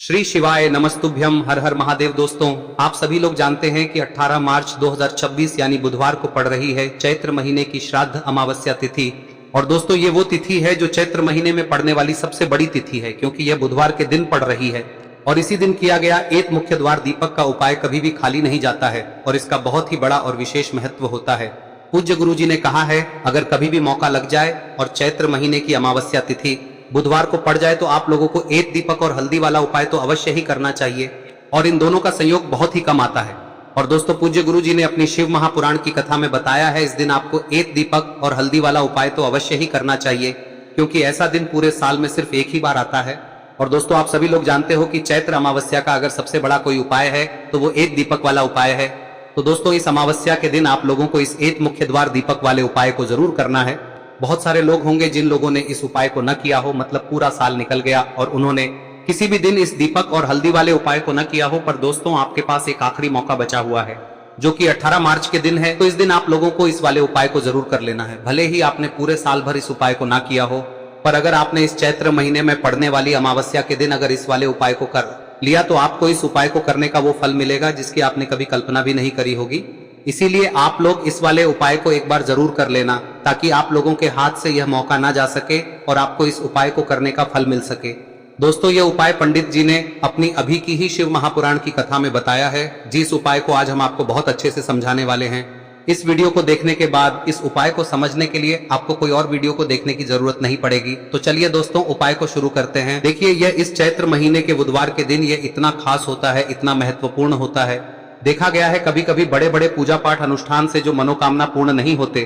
श्री शिवाय नमस्तुभ्यम हर हर महादेव। दोस्तों, आप सभी लोग जानते हैं कि 18 मार्च 2026 यानी बुधवार को पड़ रही है चैत्र महीने की श्राद्ध अमावस्या तिथि। और दोस्तों, ये वो तिथि है जो चैत्र महीने में पड़ने वाली सबसे बड़ी तिथि है, क्योंकि यह बुधवार के दिन पड़ रही है। और इसी दिन किया गया एक मुख्य द्वार दीपक का उपाय कभी भी खाली नहीं जाता है और इसका बहुत ही बड़ा और विशेष महत्व होता है। पूज्य गुरु जी ने कहा है, अगर कभी भी मौका लग जाए और चैत्र महीने की अमावस्या तिथि बुधवार को पड़ जाए तो आप लोगों को एक दीपक और हल्दी वाला उपाय तो अवश्य ही करना चाहिए। और इन दोनों का संयोग बहुत ही कम आता है। और दोस्तों, पूज्य गुरु जी ने अपनी शिव महापुराण की कथा में बताया है, इस दिन आपको एक दीपक और हल्दी वाला उपाय तो अवश्य ही करना चाहिए, क्योंकि ऐसा दिन पूरे साल में सिर्फ एक ही बार आता है। और दोस्तों, आप सभी लोग जानते हो कि चैत्र अमावस्या का अगर सबसे बड़ा कोई उपाय है तो वो एक दीपक वाला उपाय है। तो दोस्तों, इस अमावस्या के दिन आप लोगों को इस एक मुख्य द्वार दीपक वाले उपाय को जरूर करना है। बहुत सारे लोग होंगे जिन लोगों ने इस उपाय को न किया हो, मतलब पूरा साल निकल गया और उन्होंने किसी भी दिन इस दीपक और हल्दी वाले उपाय को न किया हो। पर दोस्तों, आपके पास एक आखिरी मौका बचा हुआ है जो कि 18 मार्च के दिन है। तो इस दिन आप लोगों को इस वाले उपाय को जरूर कर लेना है। भले ही आपने पूरे साल भर इस उपाय को ना किया हो, पर अगर आपने इस चैत्र महीने में पड़ने वाली अमावस्या के दिन अगर इस वाले उपाय को कर लिया तो आपको इस उपाय को करने का वो फल मिलेगा जिसकी आपने कभी कल्पना भी नहीं करी होगी। इसीलिए आप लोग इस वाले उपाय को एक बार जरूर कर लेना, ताकि आप लोगों के हाथ से यह मौका ना जा सके और आपको इस उपाय को करने का फल मिल सके। दोस्तों, यह उपाय पंडित जी ने अपनी अभी की ही शिव महापुराण की कथा में बताया है, जिस उपाय को आज हम आपको बहुत अच्छे से समझाने वाले हैं। इस वीडियो को देखने के बाद इस उपाय को समझने के लिए आपको कोई और वीडियो को देखने की जरूरत नहीं पड़ेगी। तो चलिए दोस्तों, उपाय को शुरू करते हैं। देखिए, यह इस चैत्र महीने के बुधवार के दिन यह इतना खास होता है, इतना महत्वपूर्ण होता है। देखा गया है कभी कभी बड़े बड़े पूजा पाठ अनुष्ठान से जो मनोकामना पूर्ण नहीं होते,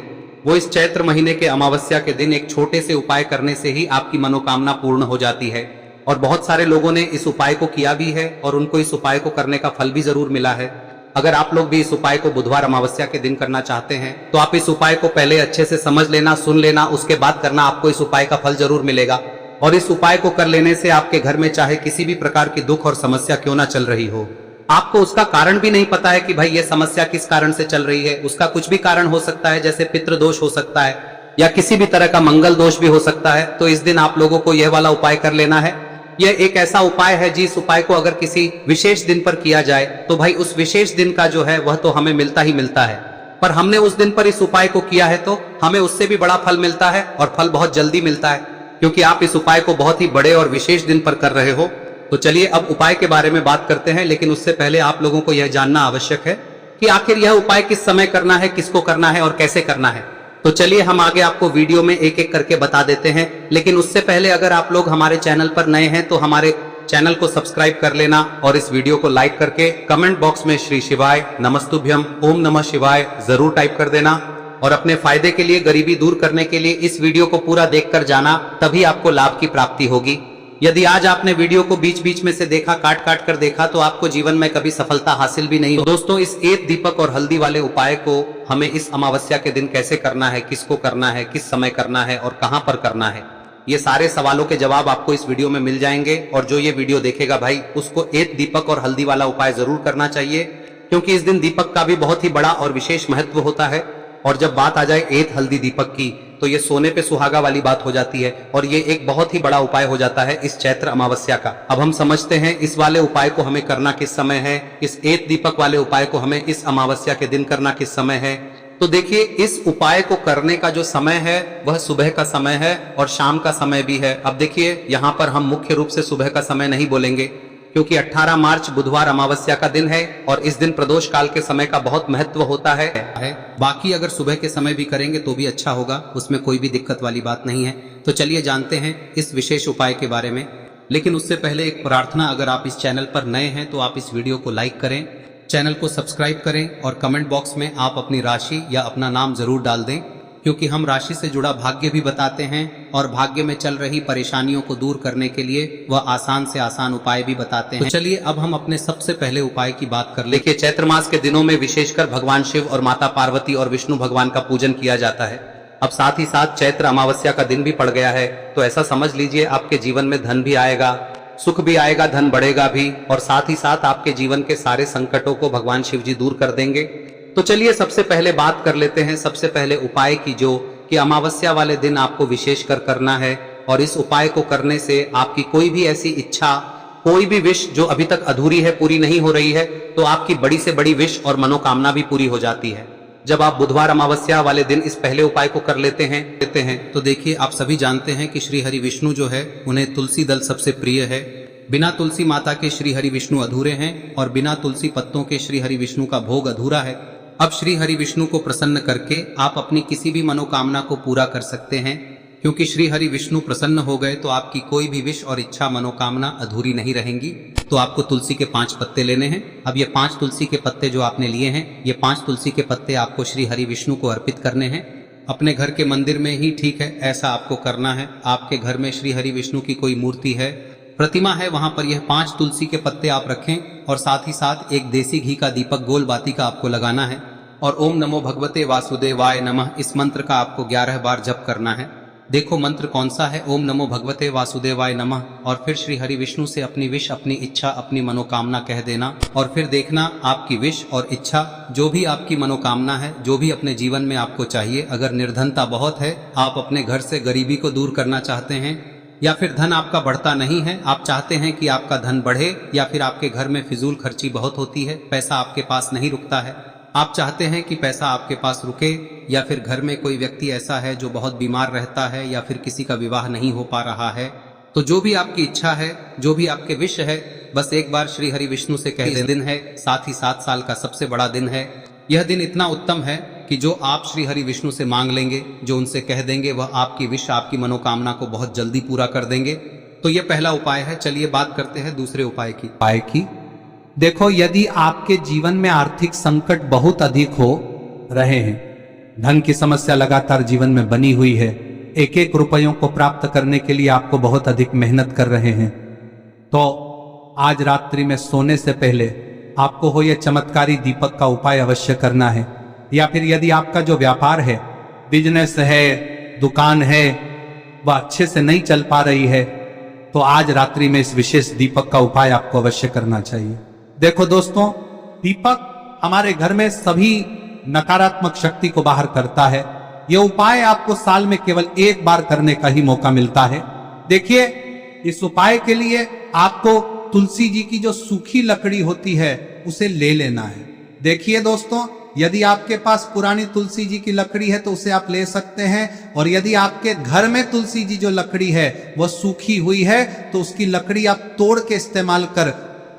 वो इस चैत्र महीने के अमावस्या के दिन एक छोटे से उपाय करने से ही आपकी मनोकामना पूर्ण हो जाती है। और बहुत सारे लोगों ने इस उपाय को किया भी है और उनको इस उपाय को करने का फल भी जरूर मिला है। अगर आप लोग भी इस उपाय को बुधवार अमावस्या के दिन करना चाहते हैं तो आप इस उपाय को पहले अच्छे से समझ लेना, सुन लेना, उसके बाद करना। आपको इस उपाय का फल जरूर मिलेगा। और इस उपाय को कर लेने से आपके घर में चाहे किसी भी प्रकार की दुख और समस्या क्यों ना चल रही हो, आपको उसका कारण भी नहीं पता है कि भाई ये समस्या किस कारण से चल रही है। उसका कुछ भी कारण हो सकता है, जैसे पितृदोष हो सकता है या किसी भी तरह का मंगल दोष भी हो सकता है। तो इस दिन आप लोगों को यह वाला उपाय कर लेना है। यह एक ऐसा उपाय है जिस उपाय को अगर किसी विशेष दिन पर किया जाए तो भाई उस विशेष दिन का जो है वह तो हमें मिलता ही मिलता है। पर हमने उस दिन पर इस उपाय को किया है तो हमें उससे भी बड़ा फल मिलता है, और फल बहुत जल्दी मिलता है, क्योंकि आप इस उपाय को बहुत ही बड़े और विशेष दिन पर कर रहे हो। तो चलिए अब उपाय के बारे में बात करते हैं, लेकिन उससे पहले आप लोगों को यह जानना आवश्यक है कि आखिर यह उपाय किस समय करना है, किसको करना है और कैसे करना है। तो चलिए हम आगे आपको वीडियो में एक एक करके बता देते हैं। लेकिन उससे पहले अगर आप लोग हमारे चैनल पर नए हैं तो हमारे चैनल को सब्सक्राइब कर लेना और इस वीडियो को लाइक करके कमेंट बॉक्स में श्री शिवाय नमस्तुभ्यम ओम नमः शिवाय जरूर टाइप कर देना। और अपने फायदे के लिए, गरीबी दूर करने के लिए इस वीडियो को पूरा देखकर जाना, तभी आपको लाभ की प्राप्ति होगी। यदि आज आपने वीडियो को बीच बीच में से देखा, काट काट कर देखा, तो आपको जीवन में कभी सफलता हासिल भी नहीं हो। दोस्तों, इस एक दीपक और हल्दी वाले उपाय को हमें इस अमावस्या के दिन कैसे करना है, किसको करना है, किस समय करना है और कहां पर करना है, ये सारे सवालों के जवाब आपको इस वीडियो में मिल जाएंगे। और जो ये वीडियो देखेगा भाई, उसको एक दीपक और हल्दी वाला उपाय जरूर करना चाहिए, क्योंकि इस दिन दीपक का भी बहुत ही बड़ा और विशेष महत्व होता है। और जब बात आ जाए एक हल्दी दीपक की, तो ये सोने पे सुहागा वाली बात हो जाती है और ये एक बहुत ही बड़ा उपाय हो जाता है इस चैत्र अमावस्या का। अब हम समझते हैं इस वाले उपाय को हमें करना किस समय है, इस एक दीपक वाले उपाय को हमें इस अमावस्या के दिन करना किस समय है। तो देखिए, इस उपाय को करने का जो समय है वह सुबह का समय है और शाम का समय भी है। अब देखिए, यहाँ पर हम मुख्य रूप से सुबह का समय नहीं बोलेंगे, क्योंकि 18 मार्च बुधवार अमावस्या का दिन है और इस दिन प्रदोष काल के समय का बहुत महत्व होता है। बाकी अगर सुबह के समय भी करेंगे तो भी अच्छा होगा, उसमें कोई भी दिक्कत वाली बात नहीं है। तो चलिए जानते हैं इस विशेष उपाय के बारे में। लेकिन उससे पहले एक प्रार्थना, अगर आप इस चैनल पर नए हैं तो आप इस वीडियो को लाइक करें, चैनल को सब्सक्राइब करें और कमेंट बॉक्स में आप अपनी राशि या अपना नाम जरूर डाल दें, क्योंकि हम राशि से जुड़ा भाग्य भी बताते हैं और भाग्य में चल रही परेशानियों को दूर करने के लिए वह आसान से आसान उपाय भी बताते हैं। तो चलिए अब हम अपने सबसे पहले उपाय की बात कर ले। देखिए, चैत्र मास के दिनों में विशेषकर भगवान शिव और माता पार्वती और विष्णु भगवान का पूजन किया जाता है। अब साथ ही साथ चैत्र अमावस्या का दिन भी पड़ गया है, तो ऐसा समझ लीजिए आपके जीवन में धन भी आएगा, सुख भी आएगा, धन बढ़ेगा भी, और साथ ही साथ आपके जीवन के सारे संकटों को भगवान शिव जी दूर कर देंगे। तो चलिए सबसे पहले बात कर लेते हैं सबसे पहले उपाय की, जो कि अमावस्या वाले दिन आपको विशेष कर करना है। और इस उपाय को करने से आपकी कोई भी ऐसी इच्छा कोई भी विश जो अभी तक अधूरी है, पूरी नहीं हो रही है, तो आपकी बड़ी से बड़ी विश और मनोकामना भी पूरी हो जाती है। जब आप बुधवार अमावस्या वाले दिन इस पहले उपाय को कर लेते हैं तो देखिए, आप सभी जानते हैं कि श्री हरि विष्णु जो है उन्हें तुलसी दल सबसे प्रिय है। बिना तुलसी माता के श्री हरि विष्णु अधूरे हैं और बिना तुलसी पत्तों के श्री हरि विष्णु का भोग अधूरा है। अब श्री हरि विष्णु को प्रसन्न करके आप अपनी किसी भी मनोकामना को पूरा कर सकते हैं, क्योंकि श्री हरि विष्णु प्रसन्न हो गए तो आपकी कोई भी विश और इच्छा मनोकामना अधूरी नहीं रहेंगी। तो आपको तुलसी के 5 पत्ते लेने हैं। अब ये 5 तुलसी के पत्ते जो आपने लिए हैं, ये 5 तुलसी के पत्ते आपको श्री हरि विष्णु को अर्पित करने हैं। अपने घर के मंदिर में ही ठीक है, ऐसा आपको करना है। आपके घर में श्री हरि विष्णु की कोई मूर्ति है, प्रतिमा है, वहां पर यह 5 तुलसी के पत्ते आप रखें और साथ ही साथ एक देसी घी का दीपक गोल बाती का आपको लगाना है और ओम नमो भगवते वासुदेवाय नमः इस मंत्र का आपको 11 बार जप करना है। देखो मंत्र कौन सा है, ओम नमो भगवते वासुदेवाय नमः, और फिर श्री हरि विष्णु से अपनी विश, अपनी इच्छा, अपनी मनोकामना कह देना और फिर देखना आपकी विश और इच्छा, जो भी आपकी मनोकामना है, जो भी अपने जीवन में आपको चाहिए। अगर निर्धनता बहुत है, आप अपने घर से गरीबी को दूर करना चाहते हैं, या फिर धन आपका बढ़ता नहीं है, आप चाहते हैं कि आपका धन बढ़े, या फिर आपके घर में फिजूल खर्ची बहुत होती है, पैसा आपके पास नहीं रुकता है, आप चाहते हैं कि पैसा आपके पास रुके, या फिर घर में कोई व्यक्ति ऐसा है जो बहुत बीमार रहता है, या फिर किसी का विवाह नहीं हो पा रहा है, तो जो भी आपकी इच्छा है, जो भी आपके विश है, बस एक बार श्री हरि विष्णु से कह दें। दिन है, साथ ही 7 साल का सबसे बड़ा दिन है। यह दिन इतना उत्तम है कि जो आप श्री हरि विष्णु से मांग लेंगे, जो उनसे कह देंगे, वह आपकी विश, आपकी मनोकामना को बहुत जल्दी पूरा कर देंगे। तो यह पहला उपाय है। चलिए बात करते हैं दूसरे उपाय की। देखो, यदि आपके जीवन में आर्थिक संकट बहुत अधिक हो रहे हैं, धन की समस्या लगातार जीवन में बनी हुई है, एक एक रुपयों को प्राप्त करने के लिए आपको बहुत अधिक मेहनत कर रहे हैं, तो आज रात्रि में सोने से पहले आपको हो यह चमत्कारी दीपक का उपाय अवश्य करना है। या फिर यदि आपका जो व्यापार है, बिजनेस है, दुकान है, वह अच्छे से नहीं चल पा रही है, तो आज रात्रि में इस विशेष दीपक का उपाय आपको अवश्य करना चाहिए। देखो दोस्तों, दीपक हमारे घर में सभी नकारात्मक शक्ति को बाहर करता है। यह उपाय आपको साल में केवल 1 बार करने का ही मौका मिलता है। देखिए, इस उपाय के लिए आपको तुलसी जी की जो सूखी लकड़ी होती है उसे ले लेना है। देखिए दोस्तों, यदि आपके पास पुरानी तुलसी जी की लकड़ी है तो उसे आप ले सकते हैं, और यदि आपके घर में तुलसी जी जो लकड़ी है वह सूखी हुई है तो उसकी लकड़ी आप तोड़ के इस्तेमाल कर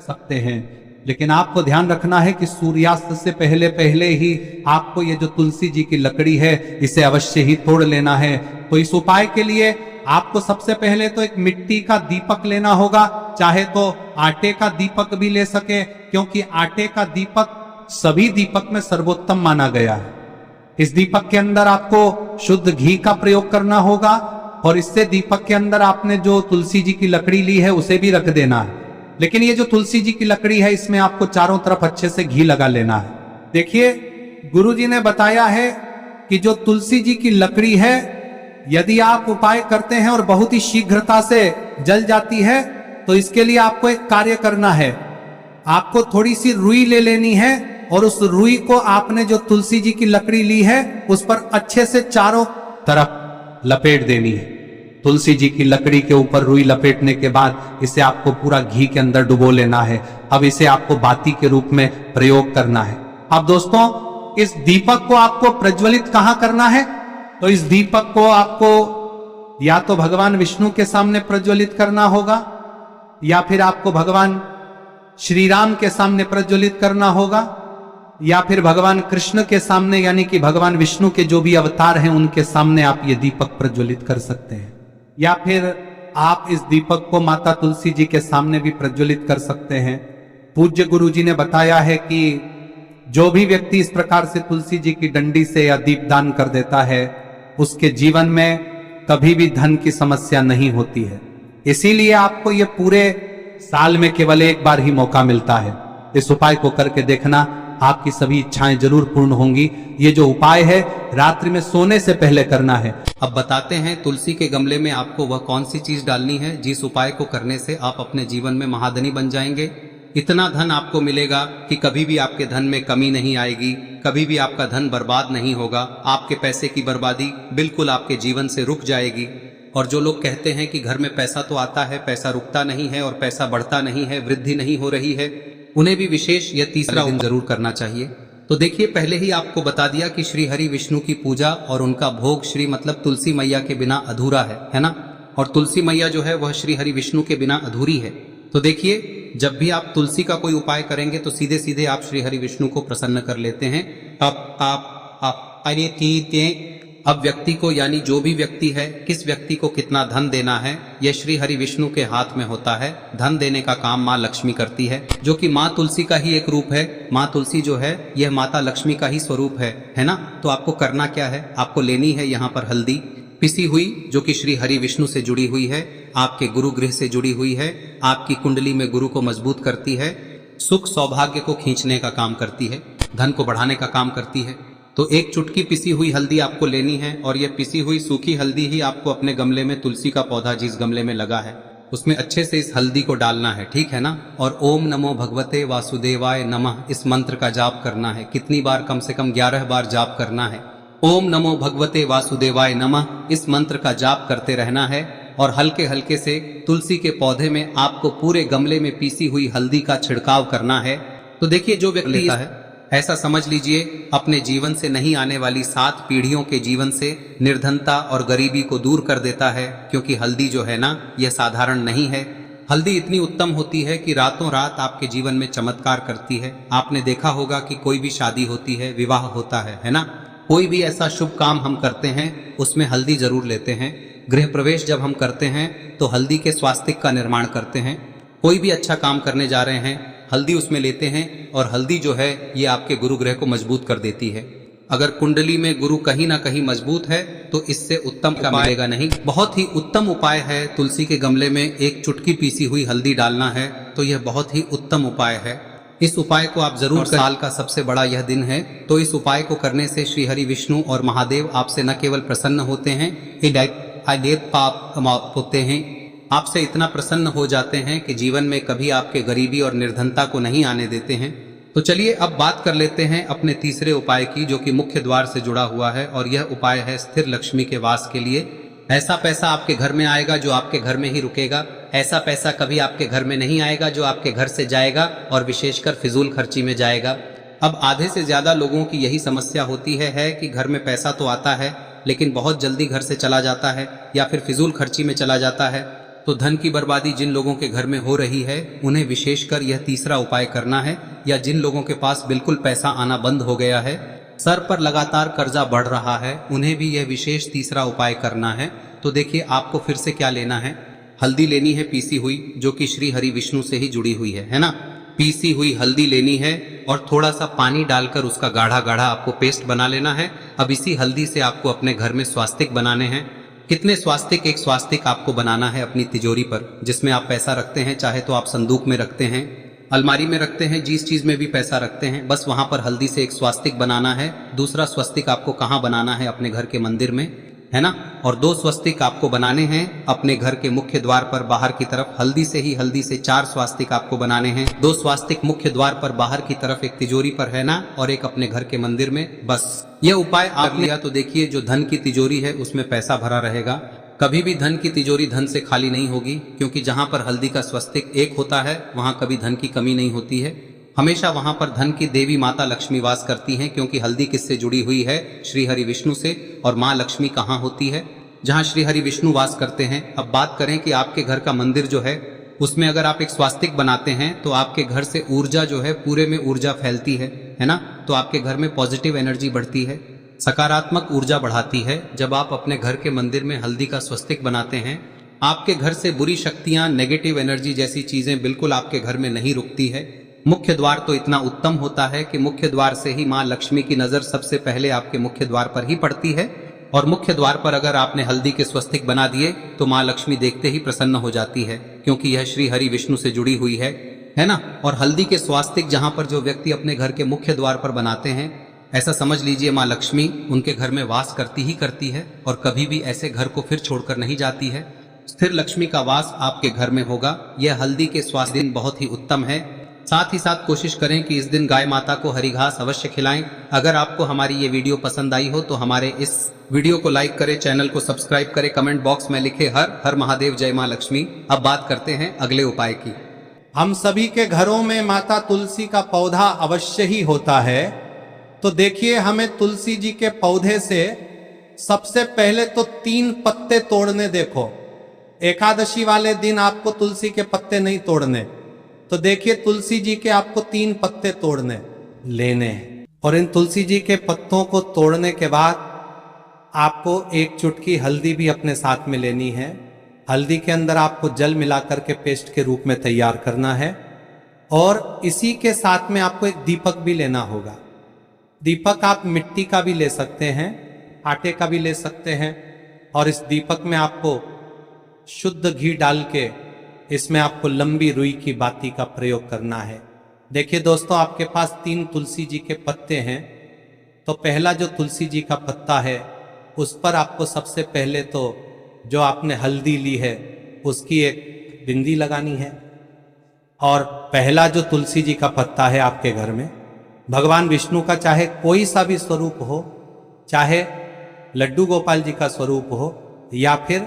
सकते हैं। लेकिन आपको ध्यान रखना है कि सूर्यास्त से पहले पहले ही आपको ये जो तुलसी जी की लकड़ी है इसे अवश्य ही तोड़ लेना है। तो इस उपाय के लिए आपको सबसे पहले तो एक मिट्टी का दीपक लेना होगा, चाहे तो आटे का दीपक भी ले सके, क्योंकि आटे का दीपक सभी दीपक में सर्वोत्तम माना गया है। इस दीपक के अंदर आपको शुद्ध घी का प्रयोग करना होगा, और इससे दीपक के अंदर आपने जो तुलसी जी की लकड़ी ली है उसे भी रख देना है। लेकिन ये जो तुलसी जी की लकड़ी है, इसमें आपको चारों तरफ अच्छे से घी लगा लेना है। देखिए, गुरुजी ने बताया है कि जो तुलसी जी की लकड़ी है, यदि आप उपाय करते हैं और बहुत ही शीघ्रता से जल जाती है, तो इसके लिए आपको एक कार्य करना है। आपको थोड़ी सी रुई ले लेनी है, और उस रुई को आपने जो तुलसी जी की लकड़ी ली है उस पर अच्छे से चारों तरफ लपेट देनी है। तुलसी जी की लकड़ी के ऊपर रुई लपेटने के बाद इसे आपको पूरा घी के अंदर डुबो लेना है। अब इसे आपको बाती के रूप में प्रयोग करना है। अब दोस्तों, इस दीपक को आपको प्रज्वलित कहां करना है? तो इस दीपक को आपको या तो भगवान विष्णु के सामने प्रज्वलित करना होगा, या फिर आपको भगवान श्री राम के सामने प्रज्वलित करना होगा, या फिर भगवान कृष्ण के सामने, यानी कि भगवान विष्णु के जो भी अवतार हैं उनके सामने आप ये दीपक प्रज्वलित कर सकते हैं। या फिर आप इस दीपक को माता तुलसी जी के सामने भी प्रज्वलित कर सकते हैं। पूज्य गुरु जी ने बताया है कि जो भी व्यक्ति इस प्रकार से तुलसी जी की डंडी से या दीपदान कर देता है, उसके जीवन में कभी भी धन की समस्या नहीं होती है। इसीलिए आपको ये पूरे साल में केवल 1 बार ही मौका मिलता है। इस उपाय को करके देखना, आपकी सभी इच्छाएं जरूर पूर्ण होंगी। ये जो उपाय है रात्रि में सोने से पहले करना है। अब बताते हैं तुलसी के गमले में आपको वह कौन सी चीज डालनी है जिस उपाय को करने से आप अपने जीवन में महाधनी बन जाएंगे। इतना धन आपको मिलेगा कि कभी भी आपके धन में कमी नहीं आएगी, कभी भी आपका धन बर्बाद नहीं होगा। आपके पैसे की बर्बादी बिल्कुल आपके जीवन से रुक जाएगी। और जो लोग कहते हैं कि घर में पैसा तो आता है, पैसा रुकता नहीं है और पैसा बढ़ता नहीं है, वृद्धि नहीं हो रही है, उन्हें भी विशेष यह तीसरा दिन जरूर करना चाहिए। तो देखिए, पहले ही आपको बता दिया कि श्री हरि विष्णु की पूजा और उनका भोग श्री मतलब तुलसी मैया के बिना अधूरा है ना। और तुलसी मैया जो है वह श्री हरि विष्णु के बिना अधूरी है। तो देखिए, जब भी आप तुलसी का कोई उपाय करेंगे तो सीधे सीधे आप श्री हरि विष्णु को प्रसन्न कर लेते हैं। अब व्यक्ति को, यानी जो भी व्यक्ति है, किस व्यक्ति को कितना धन देना है, यह श्री हरि विष्णु के हाथ में होता है। धन देने का काम माँ लक्ष्मी करती है, जो कि माँ तुलसी का ही एक रूप है। माँ तुलसी जो है यह माता लक्ष्मी का ही स्वरूप है ना। तो आपको करना क्या है, आपको लेनी है यहाँ पर हल्दी पिसी हुई, जो कि श्री हरि विष्णु से जुड़ी हुई है, आपके गुरु गृह से जुड़ी हुई है, आपकी कुंडली में गुरु को मजबूत करती है, सुख सौभाग्य को खींचने का काम करती है, धन को बढ़ाने का काम करती है। तो एक चुटकी पिसी हुई हल्दी आपको लेनी है और यह पिसी हुई सूखी हल्दी ही आपको अपने गमले में, तुलसी का पौधा जिस गमले में लगा है उसमें अच्छे से इस हल्दी को डालना है, ठीक है ना। और ओम नमो भगवते वासुदेवाय नमः इस मंत्र का जाप करना है। कितनी बार? कम से कम 11 बार जाप करना है। ओम नमो भगवते वासुदेवाय नमः इस मंत्र का जाप करते रहना है और हल्के हल्के से तुलसी के पौधे में आपको पूरे गमले में पीसी हुई हल्दी का छिड़काव करना है। तो देखिए, जो व्यक्ति लेता है, ऐसा समझ लीजिए अपने जीवन से नहीं आने वाली 7 पीढ़ियों के जीवन से निर्धनता और गरीबी को दूर कर देता है। क्योंकि हल्दी जो है ना, यह साधारण नहीं है। हल्दी इतनी उत्तम होती है कि रातों रात आपके जीवन में चमत्कार करती है। आपने देखा होगा कि कोई भी शादी होती है, विवाह होता है ना, कोई भी ऐसा शुभ काम हम करते हैं उसमें हल्दी जरूर लेते हैं। गृह प्रवेश जब हम करते हैं तो हल्दी के स्वास्तिक का निर्माण करते हैं। कोई भी अच्छा काम करने जा रहे हैं, हल्दी उसमें लेते हैं और हल्दी जो है ये आपके गुरु ग्रह को मजबूत कर देती है। अगर कुंडली में गुरु कहीं ना कहीं मजबूत है तो इससे उत्तम का मिलेगा नहीं। बहुत ही उत्तम उपाय है, तुलसी के गमले में एक चुटकी पीसी हुई हल्दी डालना है, तो यह बहुत ही उत्तम उपाय है। इस उपाय को आप जरूर, साल का सबसे बड़ा यह दिन है, तो इस उपाय को करने से श्री हरि विष्णु और महादेव आपसे न केवल प्रसन्न होते हैं, होते हैं, आपसे इतना प्रसन्न हो जाते हैं कि जीवन में कभी आपके गरीबी और निर्धनता को नहीं आने देते हैं। तो चलिए अब बात कर लेते हैं अपने तीसरे उपाय की, जो कि मुख्य द्वार से जुड़ा हुआ है और यह उपाय है स्थिर लक्ष्मी के वास के लिए। ऐसा पैसा आपके घर में आएगा जो आपके घर में ही रुकेगा। ऐसा पैसा कभी आपके घर में नहीं आएगा जो आपके घर से जाएगा और विशेषकर फिजूल खर्ची में जाएगा। अब आधे से ज्यादा लोगों की यही समस्या होती है कि घर में पैसा तो आता है लेकिन बहुत जल्दी घर से चला जाता है या फिर फिजूल खर्ची में चला जाता है। तो धन की बर्बादी जिन लोगों के घर में हो रही है उन्हें विशेषकर यह तीसरा उपाय करना है, या जिन लोगों के पास बिल्कुल पैसा आना बंद हो गया है, सर पर लगातार कर्जा बढ़ रहा है, उन्हें भी यह विशेष तीसरा उपाय करना है। तो देखिए, आपको फिर से क्या लेना है, हल्दी लेनी है पीसी हुई, जो कि श्री हरि विष्णु से ही जुड़ी हुई है ना। पीसी हुई हल्दी लेनी है और थोड़ा सा पानी डालकर उसका गाढ़ा गाढ़ा आपको पेस्ट बना लेना है। अब इसी हल्दी से आपको अपने घर में स्वास्तिक बनाने हैं। कितने स्वास्तिक? एक स्वास्तिक आपको बनाना है अपनी तिजोरी पर, जिसमें आप पैसा रखते हैं, चाहे तो आप संदूक में रखते हैं, अलमारी में रखते हैं, जिस चीज में भी पैसा रखते हैं, बस वहां पर हल्दी से एक स्वास्तिक बनाना है। दूसरा स्वस्तिक आपको कहाँ बनाना है? अपने घर के मंदिर में, है ना। और 2 स्वस्तिक आपको बनाने हैं अपने घर के मुख्य द्वार पर बाहर की तरफ। हल्दी से 4 स्वास्तिक आपको बनाने हैं। 2 स्वास्तिक मुख्य द्वार पर बाहर की तरफ, एक तिजोरी पर, है ना, और एक अपने घर के मंदिर में। बस यह उपाय आप लिया तो देखिए, जो धन की तिजोरी है उसमें पैसा भरा रहेगा। कभी भी धन की तिजोरी धन से खाली नहीं होगी, क्योंकि जहां पर हल्दी का स्वस्तिक एक होता है वहां कभी धन की कमी नहीं होती है। हमेशा वहां पर धन की देवी माता लक्ष्मी वास करती हैं, क्योंकि हल्दी किससे जुड़ी हुई है? श्री हरि विष्णु से। और माँ लक्ष्मी कहाँ होती है? जहाँ श्री हरि विष्णु वास करते हैं। अब बात करें कि आपके घर का मंदिर जो है उसमें अगर आप एक स्वास्तिक बनाते हैं तो आपके घर से ऊर्जा जो है, पूरे में ऊर्जा फैलती है ना। तो आपके घर में पॉजिटिव एनर्जी बढ़ती है, सकारात्मक ऊर्जा बढ़ाती है। जब आप अपने घर के मंदिर में हल्दी का स्वस्तिक बनाते हैं, आपके घर से बुरी शक्तियां, नेगेटिव एनर्जी जैसी चीजें बिल्कुल आपके घर में नहीं रुकती है। मुख्य द्वार तो इतना उत्तम होता है कि मुख्य द्वार से ही माँ लक्ष्मी की नजर सबसे पहले आपके मुख्य द्वार पर ही पड़ती है। और मुख्य द्वार पर अगर आपने हल्दी के स्वस्तिक बना दिए तो माँ लक्ष्मी देखते ही प्रसन्न हो जाती है, क्योंकि यह श्री हरि विष्णु से जुड़ी हुई है ना। और हल्दी के स्वास्तिक जहां पर जो व्यक्ति अपने घर के मुख्य द्वार पर बनाते हैं, ऐसा समझ लीजिए माँ लक्ष्मी उनके घर में वास करती ही करती है और कभी भी ऐसे घर को फिर छोड़कर नहीं जाती है। स्थिर लक्ष्मी का वास आपके घर में होगा। यह हल्दी के स्वास्तिक बहुत ही उत्तम है। साथ ही साथ कोशिश करें कि इस दिन गाय माता को हरी घास अवश्य खिलाएं। अगर आपको हमारी ये वीडियो पसंद आई हो तो हमारे इस वीडियो को लाइक करें, चैनल को सब्सक्राइब करें, कमेंट बॉक्स में लिखे हर हर महादेव, जय मां लक्ष्मी। अब बात करते हैं अगले उपाय की। हम सभी के घरों में माता तुलसी का पौधा अवश्य ही होता है। तो देखिए, हमें तुलसी जी के पौधे से सबसे पहले तो 3 पत्ते तोड़ने। देखो, एकादशी वाले दिन आपको तुलसी के पत्ते नहीं तोड़ने। तो देखिए, तुलसी जी के आपको 3 पत्ते तोड़ने लेने हैं। और इन तुलसी जी के पत्तों को तोड़ने के बाद आपको 1 चुटकी हल्दी भी अपने साथ में लेनी है। हल्दी के अंदर आपको जल मिलाकर के पेस्ट के रूप में तैयार करना है। और इसी के साथ में आपको एक दीपक भी लेना होगा। दीपक आप मिट्टी का भी ले सकते हैं, आटे का भी ले सकते हैं। और इस दीपक में आपको शुद्ध घी डाल के इसमें आपको लंबी रुई की बाती का प्रयोग करना है। देखिए दोस्तों, आपके पास 3 तुलसी जी के पत्ते हैं। तो पहला जो तुलसी जी का पत्ता है उस पर आपको सबसे पहले तो जो आपने हल्दी ली है उसकी एक बिंदी लगानी है। और पहला जो तुलसी जी का पत्ता है आपके घर में, भगवान विष्णु का चाहे कोई सा भी स्वरूप हो, चाहे लड्डू गोपाल जी का स्वरूप हो, या फिर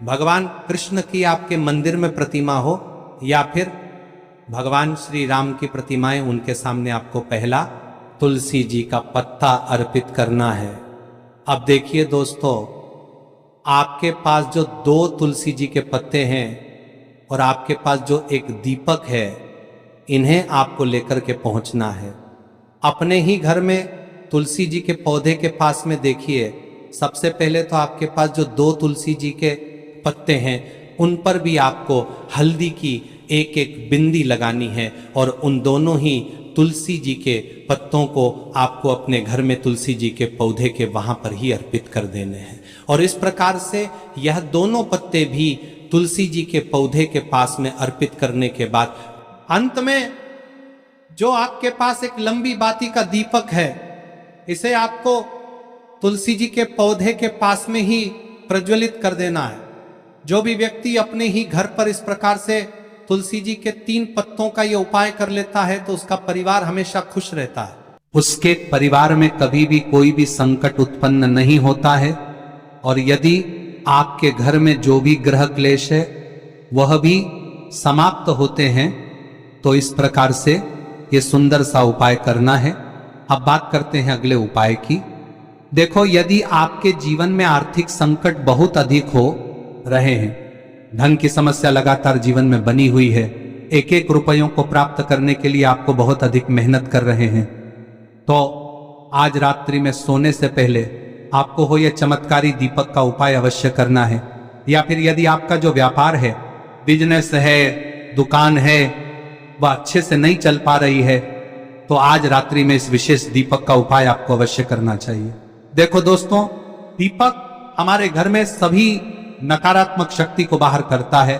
भगवान कृष्ण की आपके मंदिर में प्रतिमा हो, या फिर भगवान श्री राम की प्रतिमाएं, उनके सामने आपको पहला तुलसी जी का पत्ता अर्पित करना है। अब देखिए दोस्तों, आपके पास जो 2 तुलसी जी के पत्ते हैं और आपके पास जो एक दीपक है, इन्हें आपको लेकर के पहुंचना है। अपने ही घर में तुलसी जी के पौधे के पास में देखिए, सबसे पहले तो आपके पास जो 2 तुलसी जी के पत्ते हैं उन पर भी आपको हल्दी की एक बिंदी लगानी है। और उन दोनों ही तुलसी जी के पत्तों को आपको अपने घर में तुलसी जी के पौधे के वहां पर ही अर्पित कर देने हैं। और इस प्रकार से यह दोनों पत्ते भी तुलसी जी के पौधे के पास में अर्पित करने के बाद अंत में जो आपके पास एक लंबी बाती का दीपक है, इसे आपको तुलसी जी के पौधे के पास में ही प्रज्वलित कर देना है। जो भी व्यक्ति अपने ही घर पर इस प्रकार से तुलसी जी के 3 पत्तों का ये उपाय कर लेता है तो उसका परिवार हमेशा खुश रहता है। उसके परिवार में कभी भी कोई भी संकट उत्पन्न नहीं होता है। और यदि आपके घर में जो भी ग्रह क्लेश है वह भी समाप्त होते हैं। तो इस प्रकार से ये सुंदर सा उपाय करना है। अब बात करते हैं अगले उपाय की। देखो, यदि आपके जीवन में आर्थिक संकट बहुत अधिक हो रहे हैं, धन की समस्या लगातार जीवन में बनी हुई है, 1-1 रुपयों को प्राप्त करने के लिए आपको बहुत अधिक मेहनत कर रहे हैं, तो आज रात्रि में सोने से पहले आपको हो यह चमत्कारी दीपक का उपाय अवश्य करना है। या फिर यदि आपका जो व्यापार है, बिजनेस है, दुकान है, वह अच्छे से नहीं चल पा रही है, तो आज रात्रि में इस विशेष दीपक का उपाय आपको अवश्य करना चाहिए। देखो दोस्तों, दीपक हमारे घर में सभी नकारात्मक शक्ति को बाहर करता है।